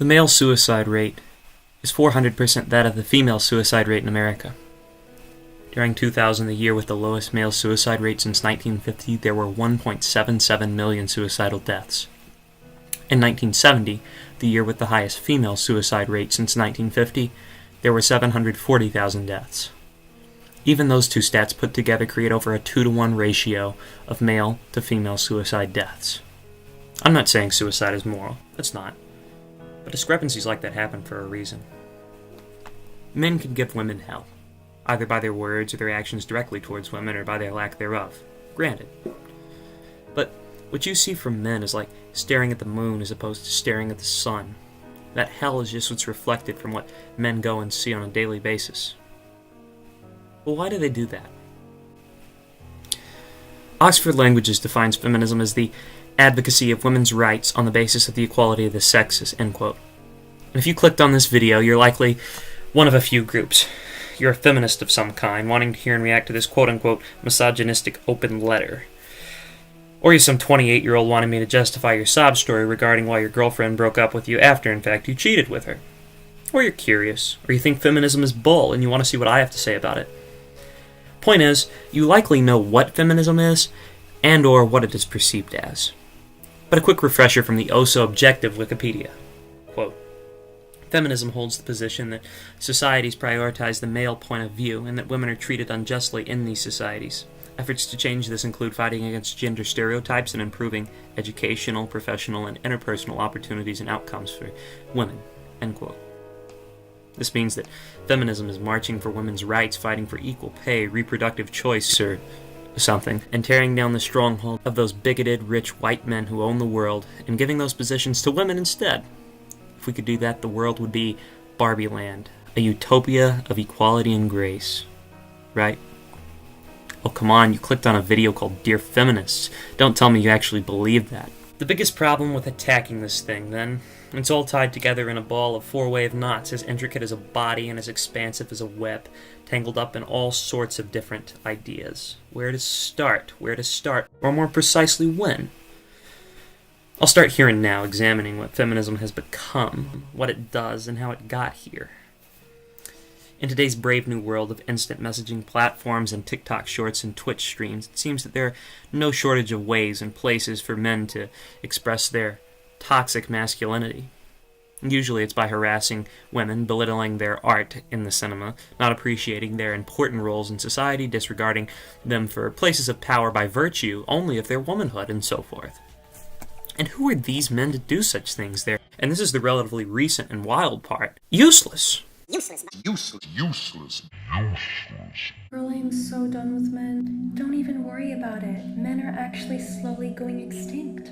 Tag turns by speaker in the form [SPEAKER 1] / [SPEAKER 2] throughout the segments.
[SPEAKER 1] The male suicide rate is 400% that of the female suicide rate in America. During 2000, the year with the lowest male suicide rate since 1950, there were 1.77 million suicidal deaths. In 1970, the year with the highest female suicide rate since 1950, there were 740,000 deaths. Even those two stats put together create over a 2-to-1 ratio of male to female suicide deaths. I'm not saying suicide is moral, it's not. But discrepancies like that happen for a reason. Men can give women hell, either by their words or their actions directly towards women or by their lack thereof. Granted. But what you see from men is like staring at the moon as opposed to staring at the sun. That hell is just what's reflected from what men go and see on a daily basis. Well, why do they do that? Oxford Languages defines feminism as the advocacy of women's rights on the basis of the equality of the sexes, end quote. And if you clicked on this video, you're likely one of a few groups. You're a feminist of some kind, wanting to hear and react to this quote-unquote misogynistic open letter. Or you're some 28-year-old wanting me to justify your sob story regarding why your girlfriend broke up with you after, in fact, you cheated with her. Or you're curious, or you think feminism is bull and you want to see what I have to say about it. Point is, you likely know what feminism is, and or what it is perceived as. But a quick refresher from the oh-so-objective Wikipedia. Quote, feminism holds the position that societies prioritize the male point of view and that women are treated unjustly in these societies. Efforts to change this include fighting against gender stereotypes and improving educational, professional, and interpersonal opportunities and outcomes for women. End quote. This means that feminism is marching for women's rights, fighting for equal pay, reproductive choice, or something, and tearing down the stronghold of those bigoted, rich white men who own the world, and giving those positions to women instead. If we could do that, the world would be Barbie Land, a utopia of equality and grace. Right? Oh, come on, you clicked on a video called Dear Feminists. Don't tell me you actually believe that. The biggest problem with attacking this thing, then, it's all tied together in a ball of 4-wave knots as intricate as a body and as expansive as a web, tangled up in all sorts of different ideas. Where to start, or more precisely, when? I'll start here and now, examining what feminism has become, what it does, and how it got here. In today's brave new world of instant messaging platforms and TikTok shorts and Twitch streams, it seems that there are no shortage of ways and places for men to express their toxic masculinity. Usually it's by harassing women, belittling their art in the cinema, not appreciating their important roles in society, disregarding them for places of power by virtue only of their womanhood, and so forth. And who are these men to do such things there? And this is the relatively recent and wild part. Useless. Useless.
[SPEAKER 2] Girl, I'm so done with men. Don't even worry about it. Men are actually slowly going extinct.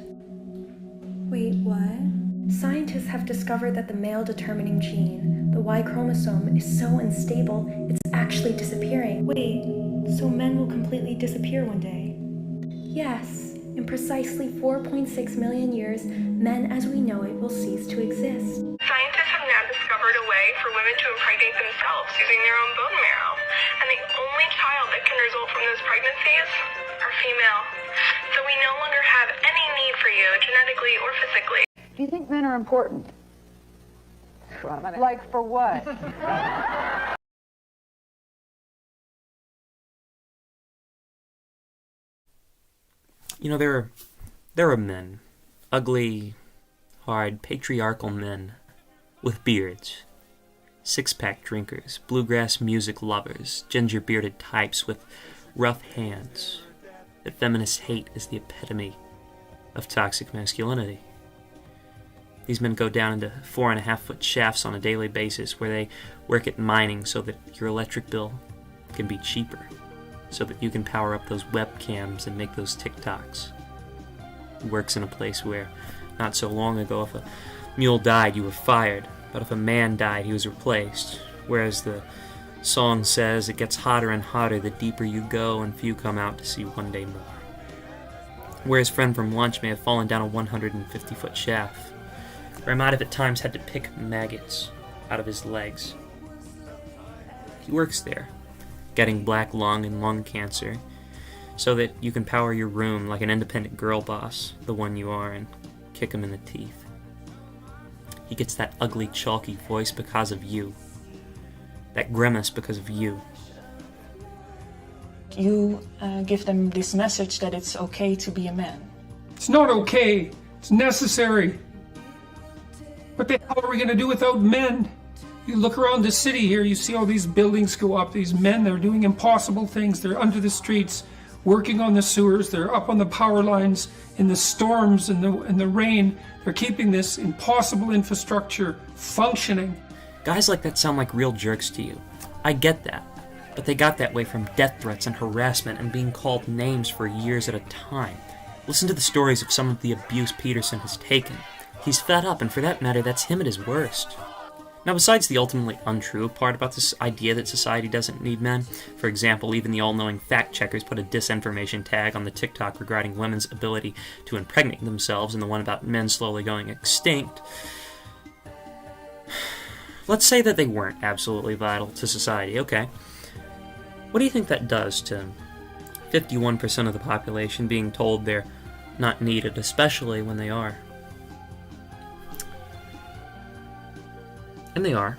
[SPEAKER 2] Wait, what? Scientists have discovered that the male-determining gene, the Y chromosome, is so unstable, it's actually disappearing. Wait, so men will completely disappear one day? Yes, in precisely 4.6 million years, men as we know it will cease to exist.
[SPEAKER 3] Scientists have now discovered a way for women to impregnate themselves using their own bone marrow. And the only child that can result from those pregnancies are female. So we no longer have any need for you, genetically or physically.
[SPEAKER 4] Do you think men are important? Like for what?
[SPEAKER 1] You know, there are men, ugly, hard, patriarchal men with beards, six-pack drinkers, bluegrass music lovers, ginger-bearded types with rough hands that feminists hate as the epitome of toxic masculinity. These men go down into 4.5-foot shafts on a daily basis where they work at mining so that your electric bill can be cheaper, so that you can power up those webcams and make those TikToks. He works in a place where, not so long ago, if a mule died, you were fired, but if a man died, he was replaced. Whereas the song says, it gets hotter and hotter the deeper you go, and few come out to see one day more. Where his friend from lunch may have fallen down a 150-foot shaft, where he might have at times had to pick maggots out of his legs. He works there, getting black lung and lung cancer, so that you can power your room like an independent girl boss, the one you are, and kick him in the teeth. He gets that ugly, chalky voice because of you. That grimace because of you.
[SPEAKER 5] You give them this message that it's okay to be a man.
[SPEAKER 6] It's not okay. It's necessary. What the hell are we going to do without men? You look around the city here, you see all these buildings go up. These men, they're doing impossible things. They're under the streets, working on the sewers. They're up on the power lines in the storms and the rain. They're keeping this impossible infrastructure functioning.
[SPEAKER 1] Guys like that sound like real jerks to you. I get that. But they got that way from death threats and harassment and being called names for years at a time. Listen to the stories of some of the abuse Peterson has taken. He's fed up, and for that matter, that's him at his worst. Now, besides the ultimately untrue part about this idea that society doesn't need men, for example, even the all-knowing fact-checkers put a disinformation tag on the TikTok regarding women's ability to impregnate themselves and the one about men slowly going extinct. Let's say that they weren't absolutely vital to society, okay. What do you think that does to 51% of the population being told they're not needed, especially when they are? And they are.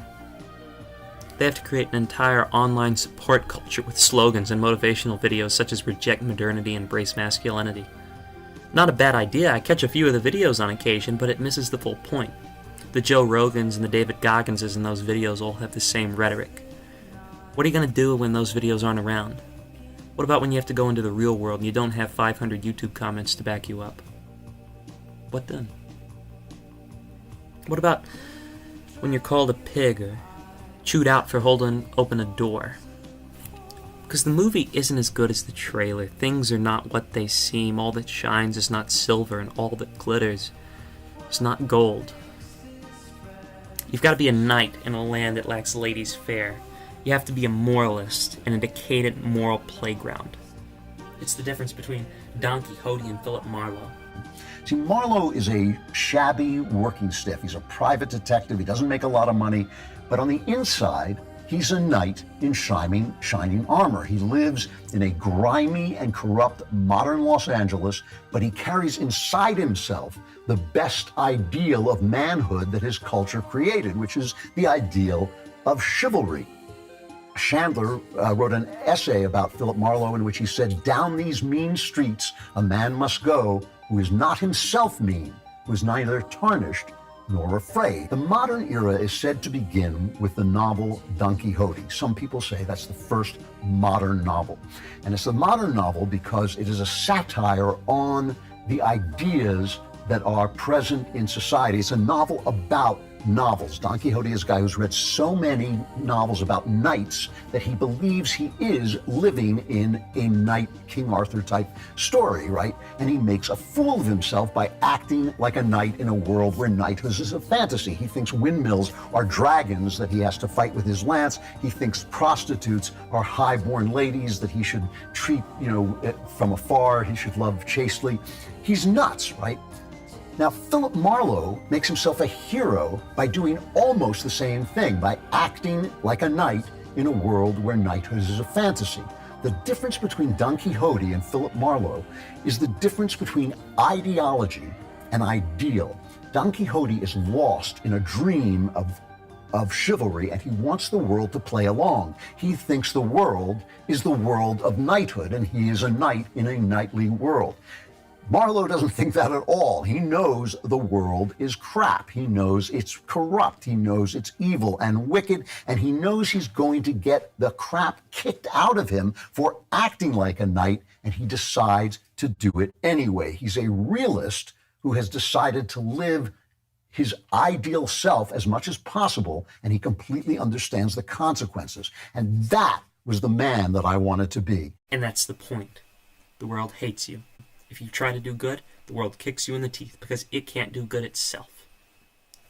[SPEAKER 1] They have to create an entire online support culture with slogans and motivational videos such as reject modernity, embrace masculinity. Not a bad idea. I catch a few of the videos on occasion, but it misses the full point. The Joe Rogans and the David Gogginses in those videos all have the same rhetoric. What are you going to do when those videos aren't around? What about when you have to go into the real world and you don't have 500 YouTube comments to back you up? What then? What about when you're called a pig or chewed out for holding open a door? Because the movie isn't as good as the trailer. Things are not what they seem. All that shines is not silver, and all that glitters is not gold. You've got to be a knight in a land that lacks ladies' fair. You have to be a moralist in a decadent moral playground. It's the difference between Don Quixote and Philip Marlowe.
[SPEAKER 7] See, Marlowe is a shabby working stiff. He's a private detective. He doesn't make a lot of money. But on the inside, he's a knight in shining armor. He lives in a grimy and corrupt modern Los Angeles, but he carries inside himself the best ideal of manhood that his culture created, which is the ideal of chivalry. Chandler wrote an essay about Philip Marlowe in which he said, "Down these mean streets a man must go who is not himself mean, who is neither tarnished nor afraid." The modern era is said to begin with the novel Don Quixote. Some people say that's the first modern novel. And it's a modern novel because it is a satire on the ideas that are present in society. It's a novel about novels. Don Quixote is a guy who's read so many novels about knights that he believes he is living in a knight King Arthur type story, right? And he makes a fool of himself by acting like a knight in a world where knighthood is a fantasy. He thinks windmills are dragons that he has to fight with his lance. He thinks prostitutes are high-born ladies that he should treat, from afar. He should love chastely. He's nuts, right? Now, Philip Marlowe makes himself a hero by doing almost the same thing, by acting like a knight in a world where knighthood is a fantasy. The difference between Don Quixote and Philip Marlowe is the difference between ideology and ideal. Don Quixote is lost in a dream of chivalry, and he wants the world to play along. He thinks the world is the world of knighthood, and he is a knight in a knightly world. Marlowe doesn't think that at all. He knows the world is crap. He knows it's corrupt. He knows it's evil and wicked, and he knows he's going to get the crap kicked out of him for acting like a knight, and he decides to do it anyway. He's a realist who has decided to live his ideal self as much as possible, and he completely understands the consequences. And that was the man that I wanted to be.
[SPEAKER 1] And that's the point. The world hates you. If you try to do good, the world kicks you in the teeth because it can't do good itself.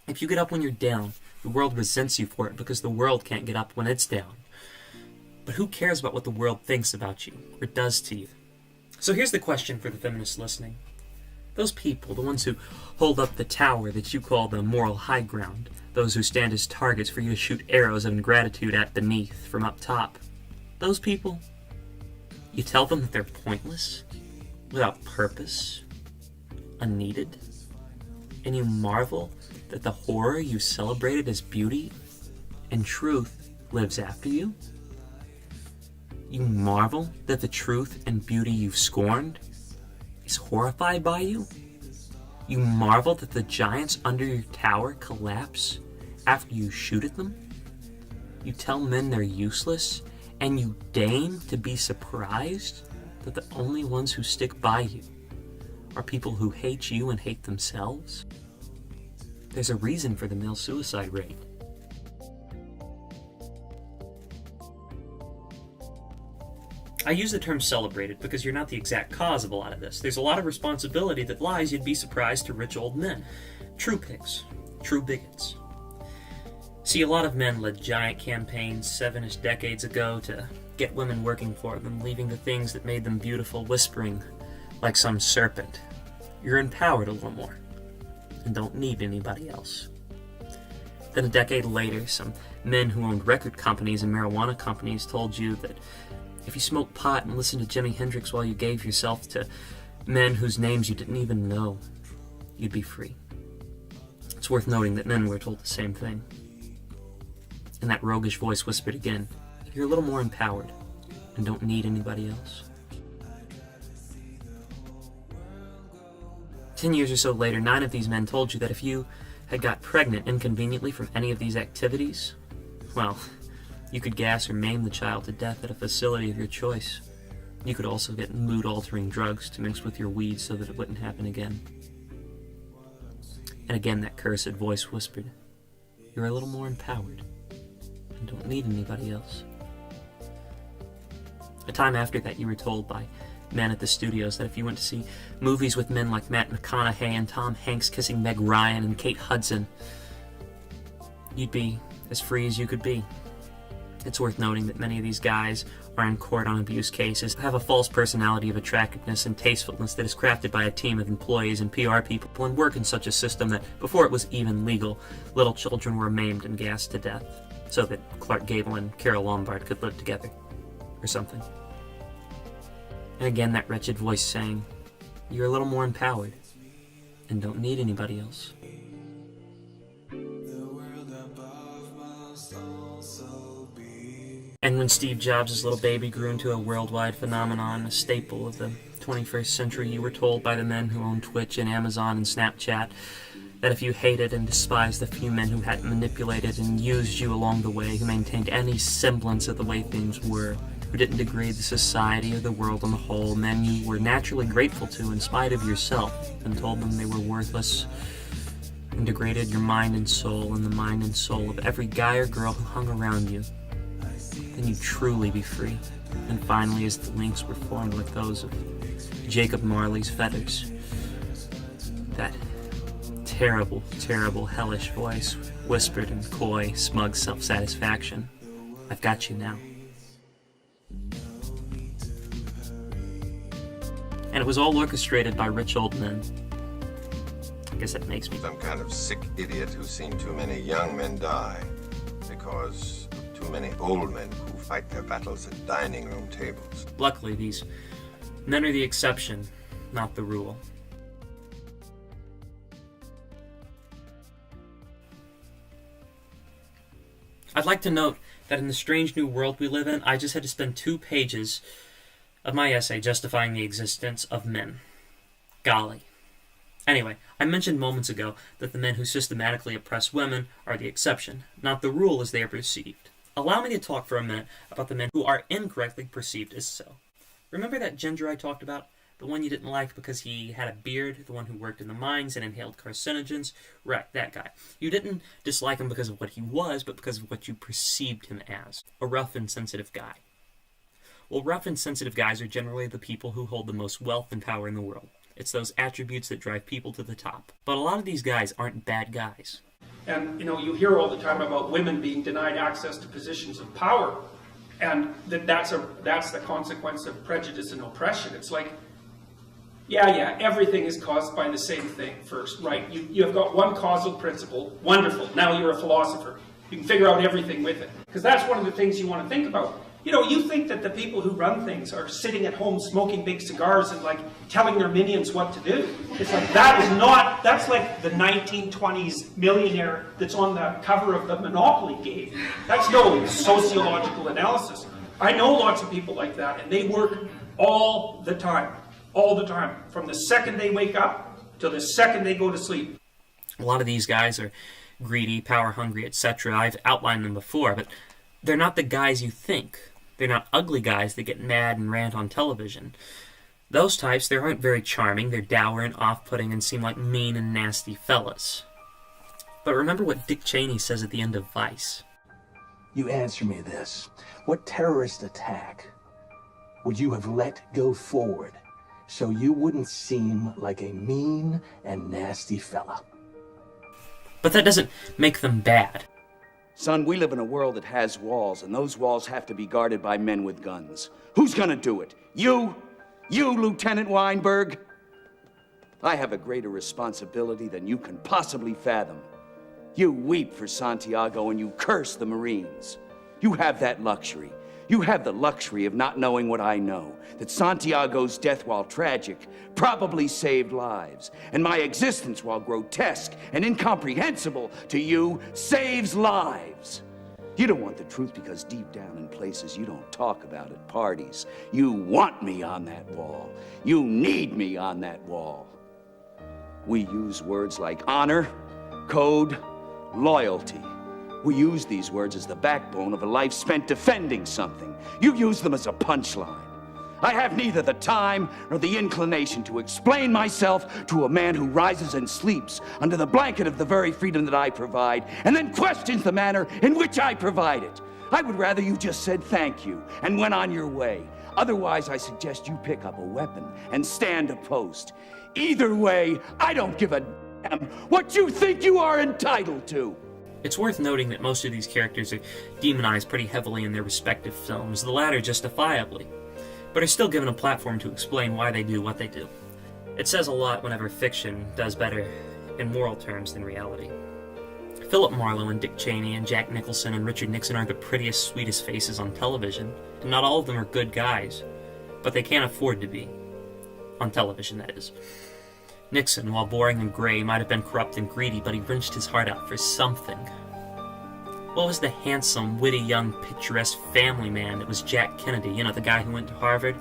[SPEAKER 1] If you get up when you're down, the world resents you for it because the world can't get up when it's down. But who cares about what the world thinks about you or does to you? So here's the question for the feminists listening. Those people, the ones who hold up the tower that you call the moral high ground, those who stand as targets for you to shoot arrows of ingratitude at beneath from up top, those people, you tell them that they're pointless, without purpose, unneeded, and you marvel that the horror you celebrated as beauty, in truth, lives after you? You marvel that the truth and beauty you've scorned is horrified by you? You marvel that the giants under your tower collapse after you shoot at them? You tell men they're useless, and you deign to be surprised that the only ones who stick by you are people who hate you and hate themselves? There's a reason for the male suicide rate. I use the term celebrated because you're not the exact cause of a lot of this. There's a lot of responsibility that lies, you'd be surprised, to rich old men. True pigs. True bigots. See, a lot of men led giant campaigns 7-ish decades ago to get women working for them, leaving the things that made them beautiful whispering like some serpent. You're empowered a little more, and don't need anybody else. Then a decade later, some men who owned record companies and marijuana companies told you that if you smoked pot and listened to Jimi Hendrix while you gave yourself to men whose names you didn't even know, you'd be free. It's worth noting that men were told the same thing. And that roguish voice whispered again, you're a little more empowered and don't need anybody else. 10 years or so later, 9 of these men told you that if you had got pregnant inconveniently from any of these activities, well, you could gas or maim the child to death at a facility of your choice. You could also get mood-altering drugs to mix with your weed so that it wouldn't happen again. And again that cursed voice whispered, you're a little more empowered and don't need anybody else. A time after that, you were told by men at the studios that if you went to see movies with men like Matt McConaughey and Tom Hanks kissing Meg Ryan and Kate Hudson, you'd be as free as you could be. It's worth noting that many of these guys are in court on abuse cases, have a false personality of attractiveness and tastefulness that is crafted by a team of employees and PR people, and work in such a system that before it was even legal, little children were maimed and gassed to death so that Clark Gable and Carol Lombard could live together, or something. And again that wretched voice saying, you're a little more empowered and don't need anybody else. And when Steve Jobs' little baby grew into a worldwide phenomenon, a staple of the 21st century, you were told by the men who own Twitch and Amazon and Snapchat that if you hated and despised the few men who had manipulated and used you along the way, who maintained any semblance of the way things were, who didn't degrade the society or the world on the whole, men you were naturally grateful to in spite of yourself, and told them they were worthless, and degraded your mind and soul and the mind and soul of every guy or girl who hung around you, then you'd truly be free. And finally, as the links were formed with those of Jacob Marley's feathers, that terrible, terrible, hellish voice whispered in coy, smug self-satisfaction, I've got you now. And it was all orchestrated by rich old men. I guess that makes me
[SPEAKER 8] some kind of sick idiot who's seen too many young men die because of too many old men who fight their battles at dining room tables.
[SPEAKER 1] Luckily, these men are the exception, not the rule. I'd like to note that in the strange new world we live in, I just had to spend 2 pages of my essay justifying the existence of men. Golly. Anyway, I mentioned moments ago that the men who systematically oppress women are the exception, not the rule as they are perceived. Allow me to talk for a minute about the men who are incorrectly perceived as so. Remember that ginger I talked about? The one you didn't like because he had a beard, the one who worked in the mines and inhaled carcinogens? Right, that guy. You didn't dislike him because of what he was, but because of what you perceived him as. A rough and sensitive guy. Well, rough and sensitive guys are generally the people who hold the most wealth and power in the world. It's those attributes that drive people to the top. But a lot of these guys aren't bad guys.
[SPEAKER 6] And, you hear all the time about women being denied access to positions of power. And that's the consequence of prejudice and oppression. It's like, yeah, everything is caused by the same thing first, right? You have got one causal principle, wonderful, now you're a philosopher. You can figure out everything with it. Because that's one of the things you want to think about. You know, you think that the people who run things are sitting at home smoking big cigars and like telling their minions what to do. It's like, that's like the 1920s millionaire that's on the cover of the Monopoly game. That's no sociological analysis. I know lots of people like that, and they work all the time, from the second they wake up to the second they go to sleep.
[SPEAKER 1] A lot of these guys are greedy, power-hungry, etc. I've outlined them before, but they're not the guys you think. They're not ugly guys that get mad and rant on television. Those types, they aren't very charming, they're dour and off-putting and seem like mean and nasty fellas. But remember what Dick Cheney says at the end of Vice.
[SPEAKER 9] You answer me this. What terrorist attack would you have let go forward so you wouldn't seem like a mean and nasty fella?
[SPEAKER 1] But that doesn't make them bad.
[SPEAKER 10] Son, we live in a world that has walls, and those walls have to be guarded by men with guns. Who's gonna do it? You? You, Lieutenant Weinberg? I have a greater responsibility than you can possibly fathom. You weep for Santiago and you curse the Marines. You have that luxury. You have the luxury of not knowing what I know, that Santiago's death, while tragic, probably saved lives, and my existence, while grotesque and incomprehensible to you, saves lives. You don't want the truth because deep down in places you don't talk about at parties, you want me on that wall. You need me on that wall. We use words like honor, code, loyalty. We use these words as the backbone of a life spent defending something. You use them as a punchline. I have neither the time nor the inclination to explain myself to a man who rises and sleeps under the blanket of the very freedom that I provide, and then questions the manner in which I provide it. I would rather you just said thank you and went on your way. Otherwise, I suggest you pick up a weapon and stand a post. Either way, I don't give a damn what you think you are entitled to.
[SPEAKER 1] It's worth noting that most of these characters are demonized pretty heavily in their respective films, the latter justifiably, but are still given a platform to explain why they do what they do. It says a lot whenever fiction does better in moral terms than reality. Philip Marlowe and Dick Cheney and Jack Nicholson and Richard Nixon are the prettiest, sweetest faces on television, and not all of them are good guys, but they can't afford to be. On television, that is. Nixon, while boring and gray, might have been corrupt and greedy, but he wrenched his heart out for something. What was the handsome, witty, young, picturesque family man that was Jack Kennedy, you know, the guy who went to Harvard?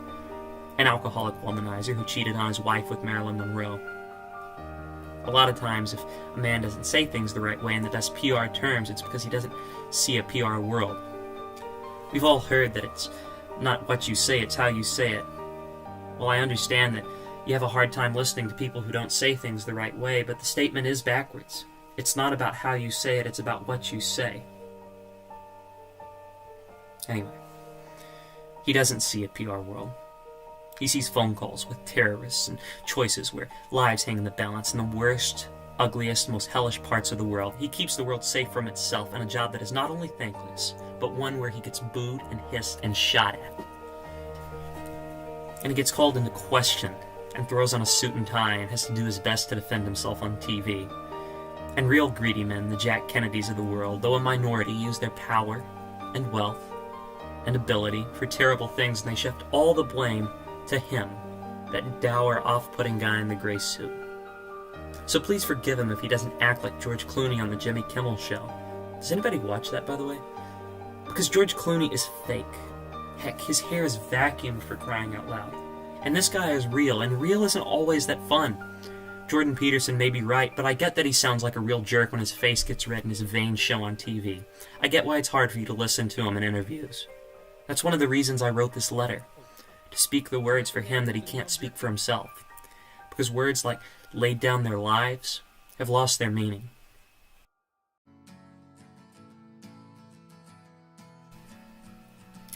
[SPEAKER 1] An alcoholic womanizer who cheated on his wife with Marilyn Monroe. A lot of times, if a man doesn't say things the right way in the best PR terms, it's because he doesn't see a PR world. We've all heard that it's not what you say, it's how you say it. Well, I understand that you have a hard time listening to people who don't say things the right way, but the statement is backwards. It's not about how you say it, it's about what you say. Anyway, he doesn't see a PR world. He sees phone calls with terrorists and choices where lives hang in the balance in the worst, ugliest, most hellish parts of the world. He keeps the world safe from itself in a job that is not only thankless, but one where he gets booed and hissed and shot at. And he gets called into question and throws on a suit and tie and has to do his best to defend himself on TV. And real greedy men, the Jack Kennedys of the world, though a minority, use their power and wealth and ability for terrible things, and they shift all the blame to him, that dour, off-putting guy in the gray suit. So please forgive him if he doesn't act like George Clooney on the Jimmy Kimmel Show. Does anybody watch that, by the way? Because George Clooney is fake. Heck, his hair is vacuumed, for crying out loud. And this guy is real, and real isn't always that fun. Jordan Peterson may be right, but I get that he sounds like a real jerk when his face gets red and his veins show on TV. I get why it's hard for you to listen to him in interviews. That's one of the reasons I wrote this letter. To speak the words for him that he can't speak for himself. Because words like laid down their lives have lost their meaning.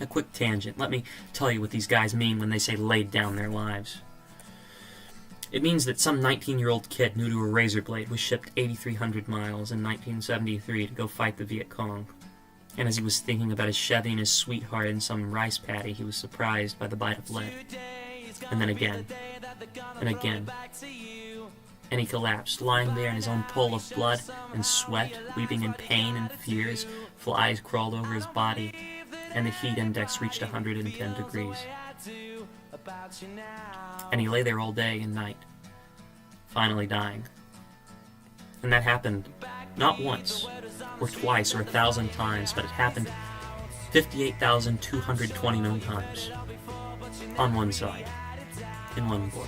[SPEAKER 1] A quick tangent. Let me tell you what these guys mean when they say laid down their lives. It means that some 19-year-old kid new to a razor blade was shipped 8,300 miles in 1973 to go fight the Viet Cong. And as he was thinking about his Chevy and his sweetheart in some rice paddy, he was surprised by the bite of lead. And then again. And again. And he collapsed, lying there in his own pool of blood and sweat, weeping in pain and fear as flies crawled over his body, and the heat index reached 110 degrees. And he lay there all day and night, finally dying. And that happened not once, or twice, or 1,000 times, but it happened 58,229 times. On one side, in one war.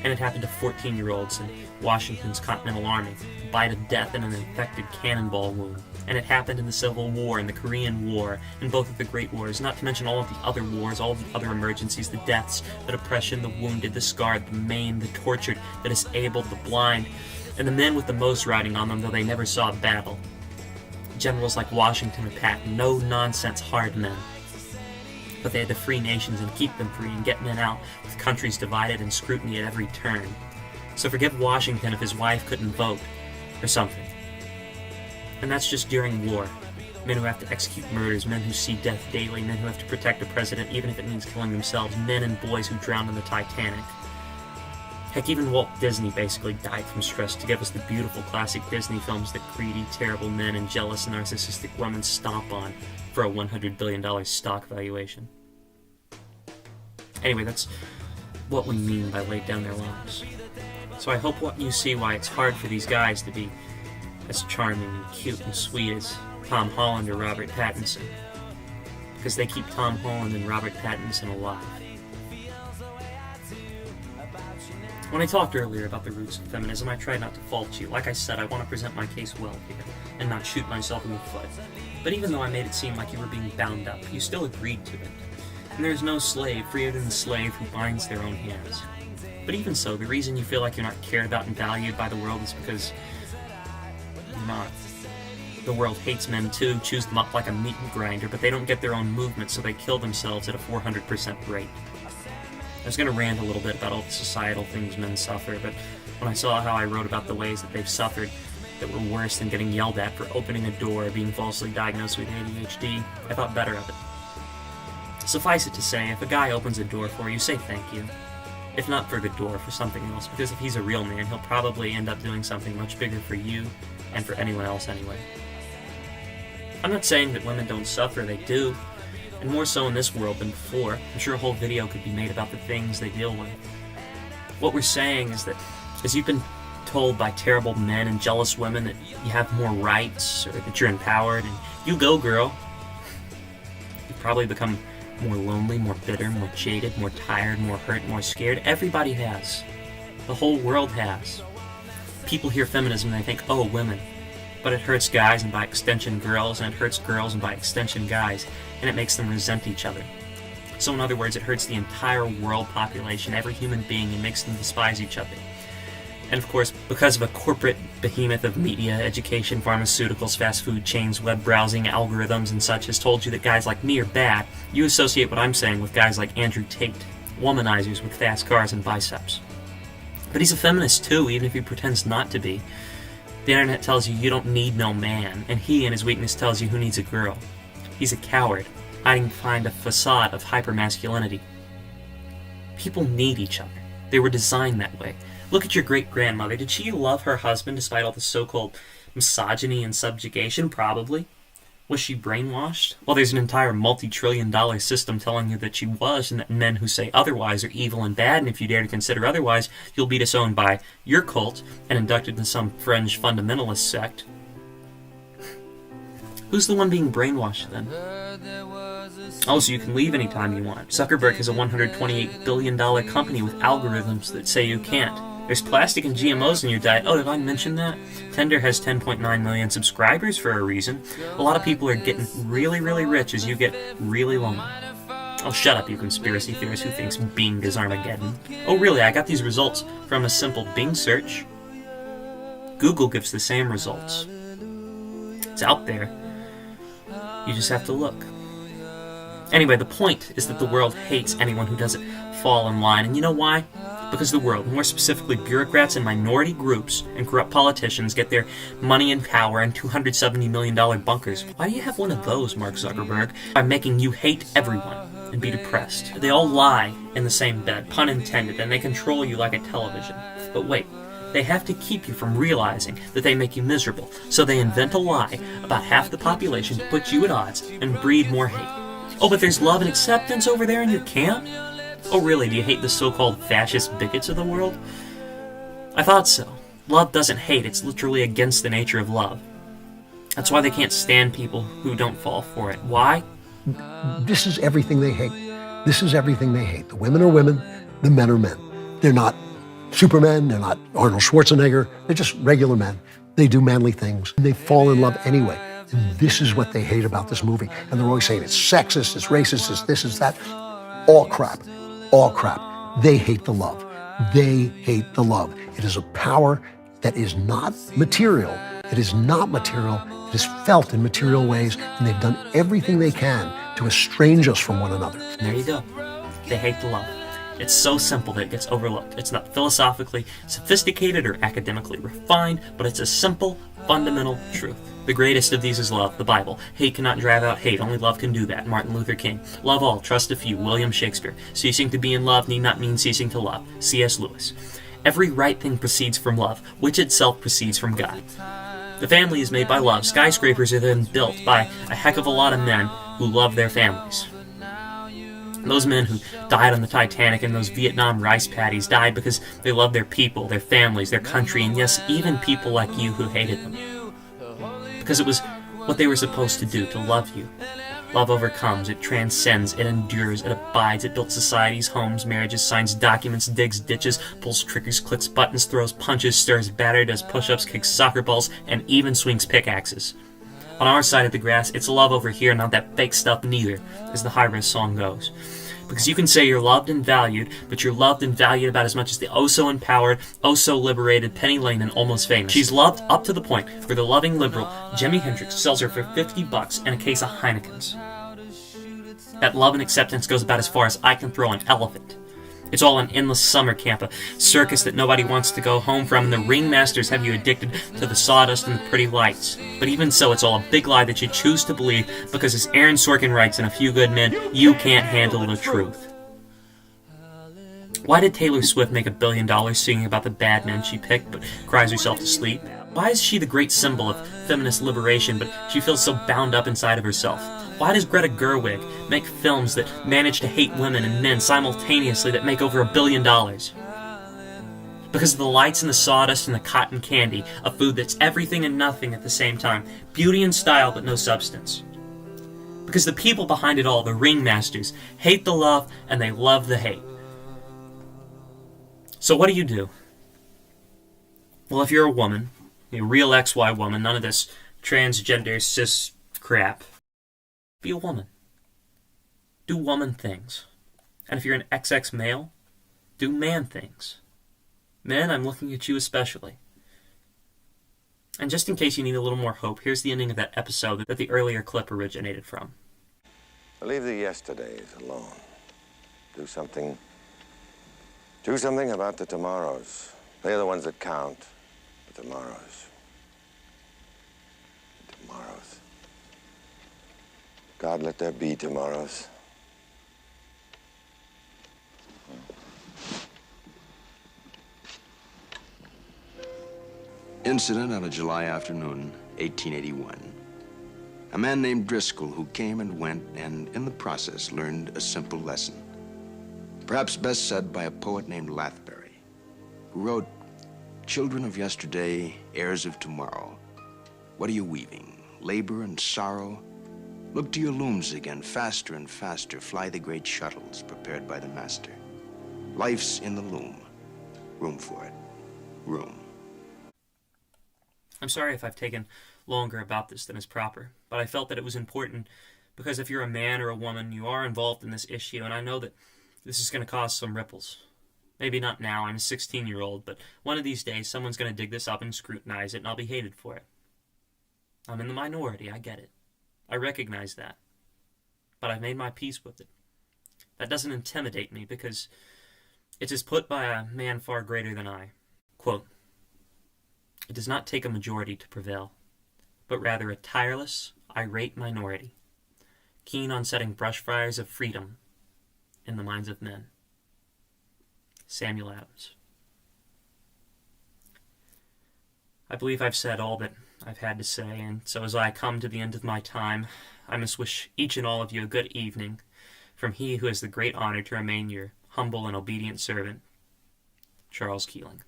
[SPEAKER 1] And it happened to 14-year-olds in Washington's Continental Army, bite of death in an infected cannonball wound. And it happened in the Civil War, in the Korean War, in both of the Great Wars, not to mention all of the other wars, all of the other emergencies, the deaths, the depression, the wounded, the scarred, the maimed, the tortured, the disabled, the blind, and the men with the most riding on them, though they never saw a battle. Generals like Washington or Patton, no-nonsense hard men. But they had to free nations and keep them free and get men out, with countries divided and scrutiny at every turn. So forgive Washington if his wife couldn't vote, or something. And that's just during war. Men who have to execute murders, men who see death daily, men who have to protect a president even if it means killing themselves, men and boys who drowned in the Titanic. Heck, even Walt Disney basically died from stress to give us the beautiful classic Disney films that greedy, terrible men and jealous, narcissistic women stomp on for a $100 billion stock valuation. Anyway, that's what we mean by laid down their lives. So I hope what you see why it's hard for these guys to be as charming and cute and sweet as Tom Holland or Robert Pattinson. Because they keep Tom Holland and Robert Pattinson alive. When I talked earlier about the roots of feminism, I tried not to fault you. Like I said, I want to present my case well here, and not shoot myself in the foot. But even though I made it seem like you were being bound up, you still agreed to it. And there's no slave freer than the slave who binds their own hands. But even so, the reason you feel like you're not cared about and valued by the world is because you're not. The world hates men too, chews them up like a meat grinder, but they don't get their own movement, so they kill themselves at a 400% rate. I was going to rant a little bit about all the societal things men suffer, but when I saw how I wrote about the ways that they've suffered that were worse than getting yelled at for opening a door or being falsely diagnosed with ADHD, I thought better of it. Suffice it to say, if a guy opens a door for you, say thank you. If not for the door, for something else, because if he's a real man, he'll probably end up doing something much bigger for you and for anyone else anyway. I'm not saying that women don't suffer, they do. And more so in this world than before. I'm sure a whole video could be made about the things they deal with. What we're saying is that, as you've been told by terrible men and jealous women that you have more rights, or that you're empowered, and you go, girl, you've probably become more lonely, more bitter, more jaded, more tired, more hurt, more scared. Everybody has. The whole world has. People hear feminism and they think, oh, women. But it hurts guys and by extension girls, and it hurts girls and by extension guys, and it makes them resent each other. So in other words, it hurts the entire world population, every human being, and makes them despise each other. And of course, because of a corporate behemoth of media, education, pharmaceuticals, fast food chains, web browsing, algorithms, and such has told you that guys like me are bad, you associate what I'm saying with guys like Andrew Tate, womanizers with fast cars and biceps. But he's a feminist too, even if he pretends not to be. The internet tells you you don't need no man, and he in his weakness tells you who needs a girl. He's a coward, hiding behind a facade of hypermasculinity. People need each other. They were designed that way. Look at your great-grandmother. Did she love her husband despite all the so-called misogyny and subjugation? Probably. Was she brainwashed? Well, there's an entire multi-trillion-dollar system telling you that she was, and that men who say otherwise are evil and bad, and if you dare to consider otherwise, you'll be disowned by your cult and inducted into some fringe fundamentalist sect. Who's the one being brainwashed, then? Oh, so you can leave anytime you want. Zuckerberg has a $128 billion company with algorithms that say you can't. There's plastic and GMOs in your diet. Oh, did I mention that? Tinder has 10.9 million subscribers for a reason. A lot of people are getting really, really rich as you get really lonely. Oh, shut up, you conspiracy theorist who thinks Bing is Armageddon. Oh, really? I got these results from a simple Bing search. Google gives the same results. It's out there. You just have to look. Anyway, the point is that the world hates anyone who doesn't fall in line. And you know why? Because the world, more specifically bureaucrats and minority groups and corrupt politicians, get their money and power in $270 million bunkers. Why do you have one of those, Mark Zuckerberg? By making you hate everyone and be depressed. They all lie in the same bed, pun intended, and they control you like a television. But wait, they have to keep you from realizing that they make you miserable, so they invent a lie about half the population to put you at odds and breed more hate. Oh, but there's love and acceptance over there in your camp? Oh, really, do you hate the so-called fascist bigots of the world? I thought so. Love doesn't hate, it's literally against the nature of love. That's why they can't stand people who don't fall for it. Why?
[SPEAKER 7] This is everything they hate. This is everything they hate. The women are women, the men are men. They're not Supermen, they're not Arnold Schwarzenegger, they're just regular men. They do manly things, and they fall in love anyway. And this is what they hate about this movie. And they're always saying it's sexist, it's racist, it's this, it's that. All crap, all crap. They hate the love. They hate the love. It is a power that is not material. It is not material. It is felt in material ways, and they've done everything they can to estrange us from one another.
[SPEAKER 1] And there you go. They hate the love. It's so simple that it gets overlooked. It's not philosophically sophisticated or academically refined, but it's a simple, fundamental truth. The greatest of these is love, the Bible. Hate cannot drive out hate, only love can do that. Martin Luther King. Love all, trust a few. William Shakespeare. Ceasing to be in love need not mean ceasing to love. C.S. Lewis. Every right thing proceeds from love, which itself proceeds from God. The family is made by love. Skyscrapers are then built by a heck of a lot of men who love their families. Those men who died on the Titanic and those Vietnam rice paddies died because they loved their people, their families, their country, and yes, even people like you who hated them. Because it was what they were supposed to do, to love you. Love overcomes, it transcends, it endures, it abides, it builds societies, homes, marriages, signs documents, digs ditches, pulls triggers, clicks buttons, throws punches, stirs batter, does push-ups, kicks soccer balls, and even swings pickaxes. On our side of the grass, it's love over here, not that fake stuff neither, as the high-res song goes. Because you can say you're loved and valued, but you're loved and valued about as much as the oh-so-empowered, oh-so-liberated Penny Lane and Almost Famous. She's loved up to the point where the loving liberal Jimi Hendrix sells her for $50 and a case of Heinekens. That love and acceptance goes about as far as I can throw an elephant. It's all an endless summer camp, a circus that nobody wants to go home from, and the ringmasters have you addicted to the sawdust and the pretty lights. But even so, it's all a big lie that you choose to believe, because as Aaron Sorkin writes in A Few Good Men, you can't handle the truth. Why did Taylor Swift make $1 billion singing about the bad men she picked, but cries herself to sleep? Why is she the great symbol of feminist liberation, but she feels so bound up inside of herself? Why does Greta Gerwig make films that manage to hate women and men simultaneously that make over $1 billion? Because of the lights and the sawdust and the cotton candy, a food that's everything and nothing at the same time, beauty and style but no substance. Because the people behind it all, the ringmasters, hate the love and they love the hate. So what do? Well, if you're a woman, a real XY woman, none of this transgender cis crap, be a woman. Do woman things. And if you're an XX male, do man things. Men, I'm looking at you especially. And just in case you need a little more hope, here's the ending of that episode that the earlier clip originated from.
[SPEAKER 8] Leave the yesterdays alone. Do something about the tomorrows. They're the ones that count. The tomorrows. Tomorrows. God, let there be tomorrows.
[SPEAKER 11] Incident on a July afternoon, 1881. A man named Driscoll who came and went and in the process learned a simple lesson. Perhaps best said by a poet named Lathbury, who wrote, "Children of yesterday, heirs of tomorrow, what are you weaving? Labor and sorrow? Look to your looms again, faster and faster fly the great shuttles prepared by the master. Life's in the loom, room for it, room."
[SPEAKER 1] I'm sorry if I've taken longer about this than is proper, but I felt that it was important because if you're a man or a woman, you are involved in this issue, and I know that this is going to cause some ripples. Maybe not now, I'm a 16-year-old, but one of these days someone's going to dig this up and scrutinize it, and I'll be hated for it. I'm in the minority, I get it. I recognize that. But I've made my peace with it. That doesn't intimidate me because it is put by a man far greater than I. Quote, "It does not take a majority to prevail, but rather a tireless, irate minority, keen on setting brush fires of freedom in the minds of men." Samuel Adams. I believe I've said all that I've had to say, and so as I come to the end of my time, I must wish each and all of you a good evening from he who has the great honor to remain your humble and obedient servant, Charles Keeling.